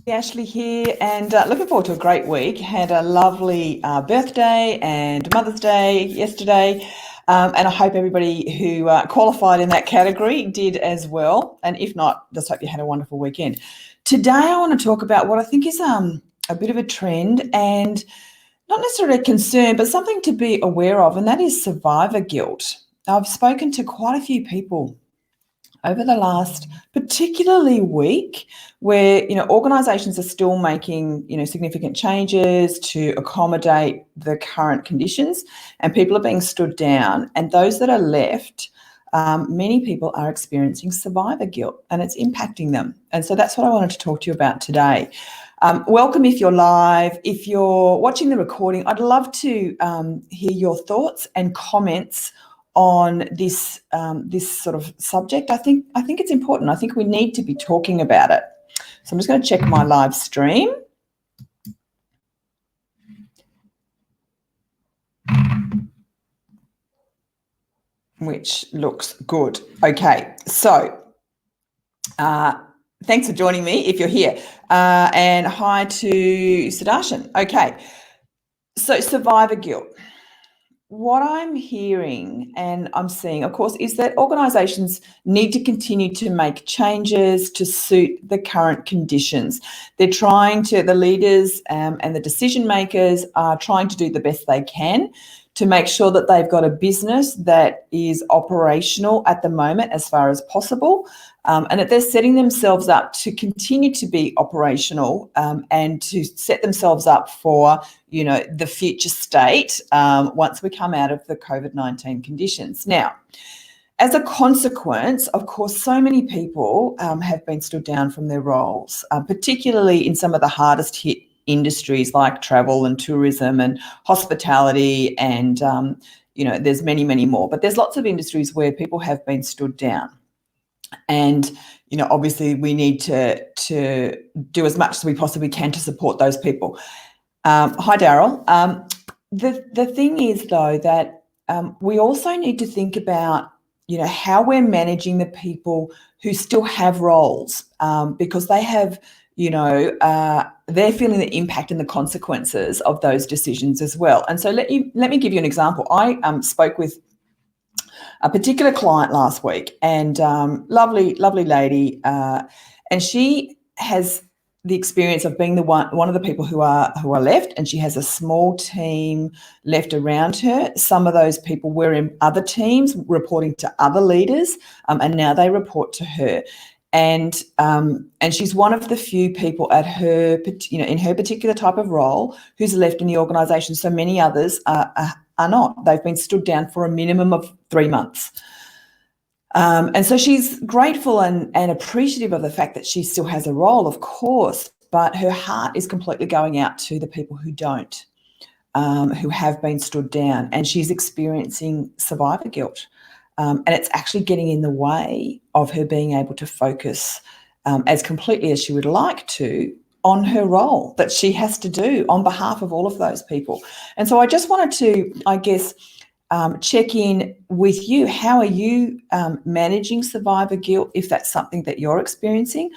Ashley here, and looking forward to a great week. Had a lovely birthday and Mother's Day yesterday, and I hope everybody who qualified in that category did as well. And if not, just hope you had a wonderful weekend. Today, I want to talk about what I think is a bit of a trend and not necessarily a concern, but something to be aware of, and that is survivor guilt. I've spoken to quite a few people over the last particularly week where organizations are still making significant changes to accommodate the current conditions, and people are being stood down, and those that are left, many people are experiencing survivor guilt, and it's impacting them. And so that's what I wanted to talk to you about today. Welcome if you're live. If you're watching the recording, I'd love to hear your thoughts and comments on this sort of subject. I think it's important. I think we need to be talking about it. So I'm just going to check my live stream. Which looks good. Okay, so thanks for joining me if you're here. And hi to Sudarshan. Okay, so survivor guilt. What I'm hearing and I'm seeing, of course, is that organisations need to continue to make changes to suit the current conditions. They're the leaders and the decision makers are trying to do the best they can to make sure that they've got a business that is operational at the moment as far as possible, and that they're setting themselves up to continue to be operational, and to set themselves up for the future state once we come out of the COVID-19 conditions. Now, as a consequence, of course, so many people have been stood down from their roles, particularly in some of the hardest hit industries like travel and tourism and hospitality, and there's many, many more. But there's lots of industries where people have been stood down. And obviously we need to do as much as we possibly can to support those people. Hi, Daryl. The thing is, though, that we also need to think about how we're managing the people who still have roles, because they have they're feeling the impact and the consequences of those decisions as well. And so let me give you an example. I spoke with a particular client last week, and lovely lady, and she has the experience of being one of the people who are left, and she has a small team left around her. Some of those people were in other teams reporting to other leaders, and now they report to her. And she's one of the few people at her, in her particular type of role who's left in the organisation. So many others are not. They've been stood down for a minimum of 3 months. And so she's grateful and appreciative of the fact that she still has a role, of course, but her heart is completely going out to the people who don't, who have been stood down, and she's experiencing survivor guilt. And it's actually getting in the way of her being able to focus as completely as she would like to on her role that she has to do on behalf of all of those people. And so I just wanted to, I guess, check in with you. How are you managing survivor guilt, if that's something that you're experiencing?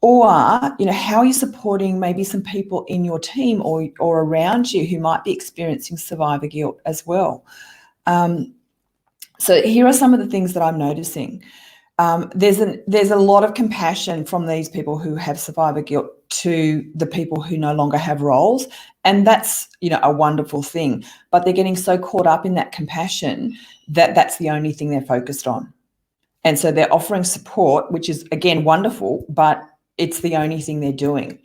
Or, how are you supporting maybe some people in your team or around you who might be experiencing survivor guilt as well? So here are some of the things that I'm noticing. There's a lot of compassion from these people who have survivor guilt to the people who no longer have roles, and that's a wonderful thing. But they're getting so caught up in that compassion that that's the only thing they're focused on, and so they're offering support, which is again wonderful, but it's the only thing they're doing.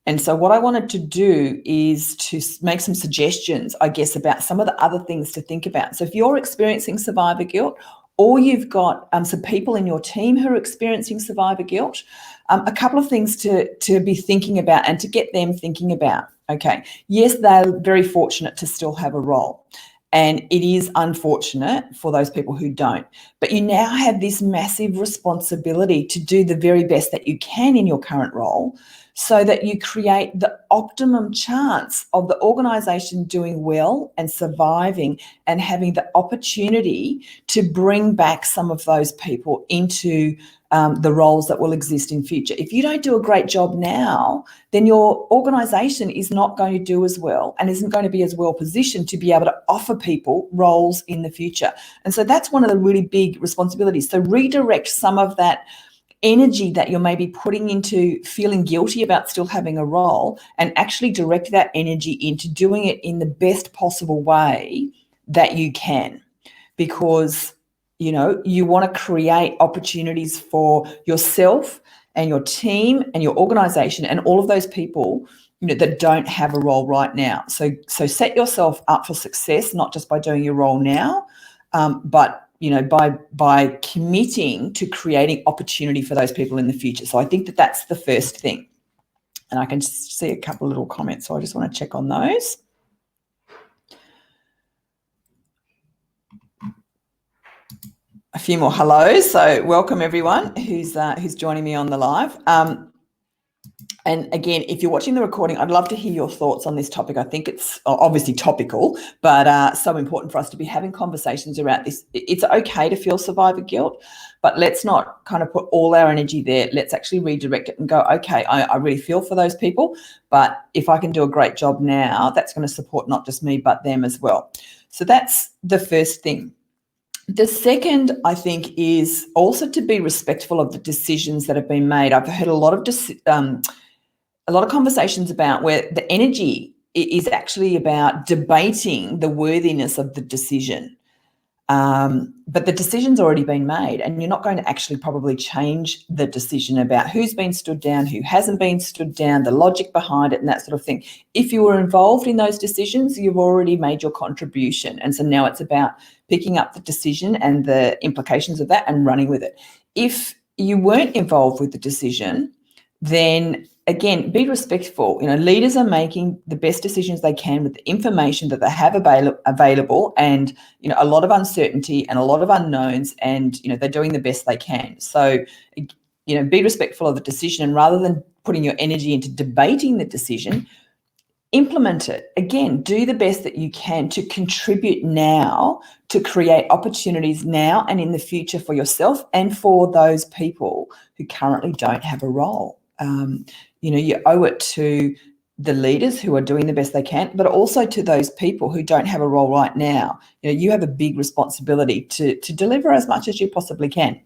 And so what I wanted to do is to make some suggestions, I guess, about some of the other things to think about. So if you're experiencing survivor guilt, or you've got some people in your team who are experiencing survivor guilt, a couple of things to be thinking about and to get them thinking about. Okay, yes, they're very fortunate to still have a role, and it is unfortunate for those people who don't. But you now have this massive responsibility to do the very best that you can in your current role, so that you create the optimum chance of the organisation doing well and surviving and having the opportunity to bring back some of those people into the roles that will exist in future. If you don't do a great job now, then your organisation is not going to do as well and isn't going to be as well positioned to be able to offer people roles in the future. And so that's one of the really big responsibilities. So redirect some of that energy that you're maybe putting into feeling guilty about still having a role, and actually direct that energy into doing it in the best possible way that you can, because you want to create opportunities for yourself and your team and your organization and all of those people that don't have a role right now. So set yourself up for success, not just by doing your role now, but by committing to creating opportunity for those people in the future. So I think that that's the first thing. And I can see a couple of little comments, so I just want to check on those. A few more hellos. So welcome everyone who's joining me on the live. And again, if you're watching the recording, I'd love to hear your thoughts on this topic. I think it's obviously topical, but so important for us to be having conversations around this. It's okay to feel survivor guilt, but let's not kind of put all our energy there. Let's actually redirect it and go, okay, I really feel for those people, but if I can do a great job now, that's going to support not just me, but them as well. So that's the first thing. The second, I think, is also to be respectful of the decisions that have been made. I've heard a lot of conversations about where the energy is actually about debating the worthiness of the decision. But the decision's already been made, and you're not going to actually probably change the decision about who's been stood down, who hasn't been stood down, the logic behind it and that sort of thing. If you were involved in those decisions, you've already made your contribution. And so now it's about picking up the decision and the implications of that and running with it. If you weren't involved with the decision, then again, be respectful. Leaders are making the best decisions they can with the information that they have available, and a lot of uncertainty and a lot of unknowns, and they're doing the best they can. So be respectful of the decision, and rather than putting your energy into debating the decision, implement it. Again, do the best that you can to contribute now, to create opportunities now and in the future for yourself and for those people who currently don't have a role. You owe it to the leaders who are doing the best they can, but also to those people who don't have a role right now. You have a big responsibility to deliver as much as you possibly can.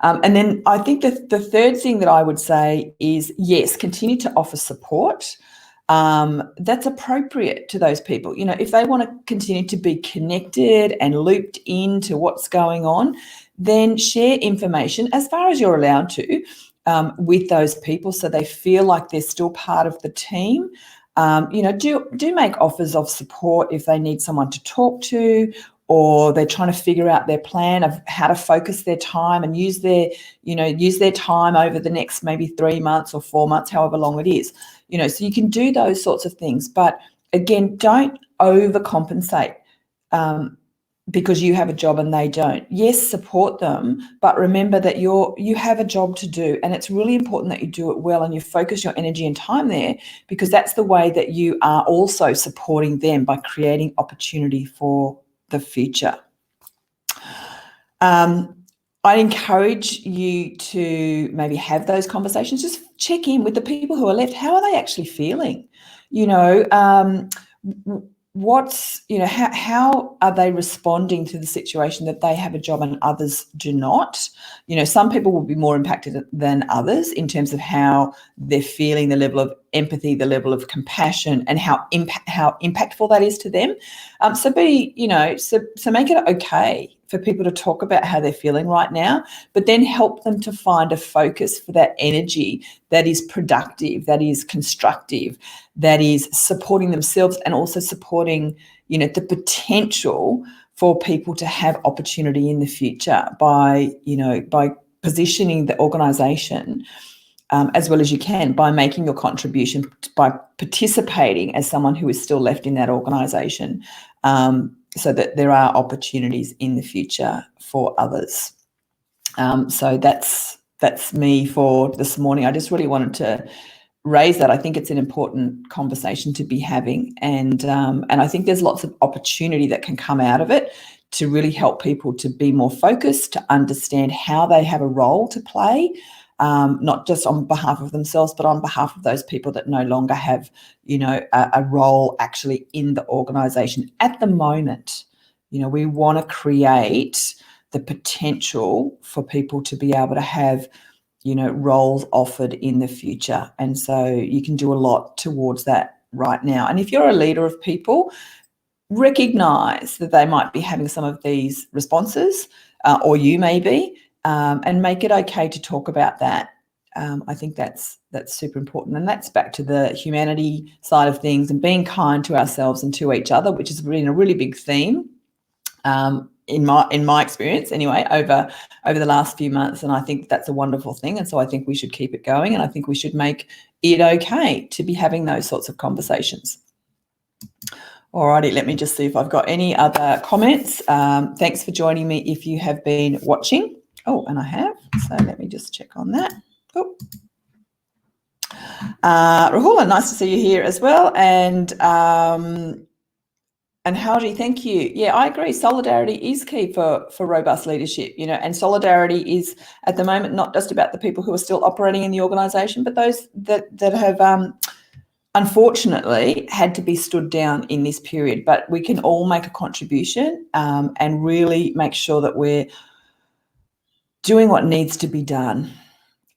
And then I think that the third thing that I would say is, yes, continue to offer support. That's appropriate to those people. If they want to continue to be connected and looped into what's going on, then share information as far as you're allowed to with those people, so they feel like they're still part of the team. Do make offers of support if they need someone to talk to, or they're trying to figure out their plan of how to focus their time and use their time over the next maybe 3 months or 4 months, however long it is. So you can do those sorts of things, but again, don't overcompensate because you have a job and they don't. Yes, support them, but remember that you have a job to do, and it's really important that you do it well and you focus your energy and time there, because that's the way that you are also supporting them by creating opportunity for the future. I encourage you to maybe have those conversations. Just check in with the people who are left. How are they actually feeling? How are they responding to the situation that they have a job and others do not? Some people will be more impacted than others in terms of how they're feeling, the level of empathy, the level of compassion, and how impactful that is to them. So make it okay for people to talk about how they're feeling right now, but then help them to find a focus for that energy that is productive, that is constructive, that is supporting themselves and also supporting, the potential for people to have opportunity in the future by positioning the organisation as well as you can, by making your contribution, by participating as someone who is still left in that organisation, so that there are opportunities in the future for others. So that's that's me for this morning. I just really wanted to raise that. I think it's an important conversation to be having, and I think there's lots of opportunity that can come out of it to really help people to be more focused, to understand how they have a role to play, not just on behalf of themselves, but on behalf of those people that no longer have, a role actually in the organisation. At the moment, we want to create the potential for people to be able to have roles offered in the future. And so you can do a lot towards that right now. And if you're a leader of people, recognize that they might be having some of these responses, or you may be, and make it okay to talk about that. I think that's super important. And that's back to the humanity side of things and being kind to ourselves and to each other, which has been a really big theme in my experience anyway, over the last few months. And I think that's a wonderful thing. And so I think we should keep it going, and I think we should make it okay to be having those sorts of conversations. Alrighty, let me just see if I've got any other comments. Thanks for joining me if you have been watching. Oh, and I have. So let me just check on that. Oh. Rahula, nice to see you here as well. And Howdy, thank you. Yeah, I agree. Solidarity is key for robust leadership, and solidarity is at the moment not just about the people who are still operating in the organisation, but those that have unfortunately had to be stood down in this period. But we can all make a contribution and really make sure that we're doing what needs to be done.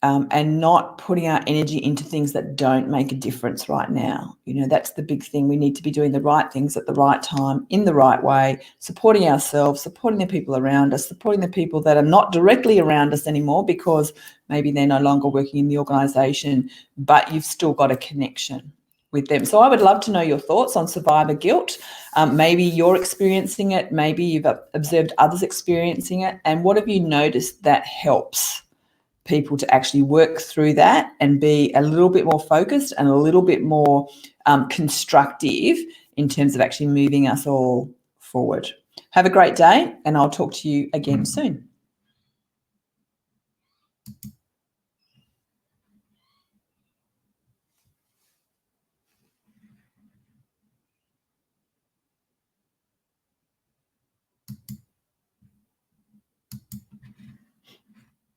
And not putting our energy into things that don't make a difference right now. That's the big thing. We need to be doing the right things at the right time, in the right way, supporting ourselves, supporting the people around us, supporting the people that are not directly around us anymore because maybe they're no longer working in the organisation, but you've still got a connection with them. So I would love to know your thoughts on survivor guilt. Maybe you're experiencing it, maybe you've observed others experiencing it, and what have you noticed that helps people to actually work through that and be a little bit more focused and a little bit more constructive in terms of actually moving us all forward. Have a great day, and I'll talk to you again soon.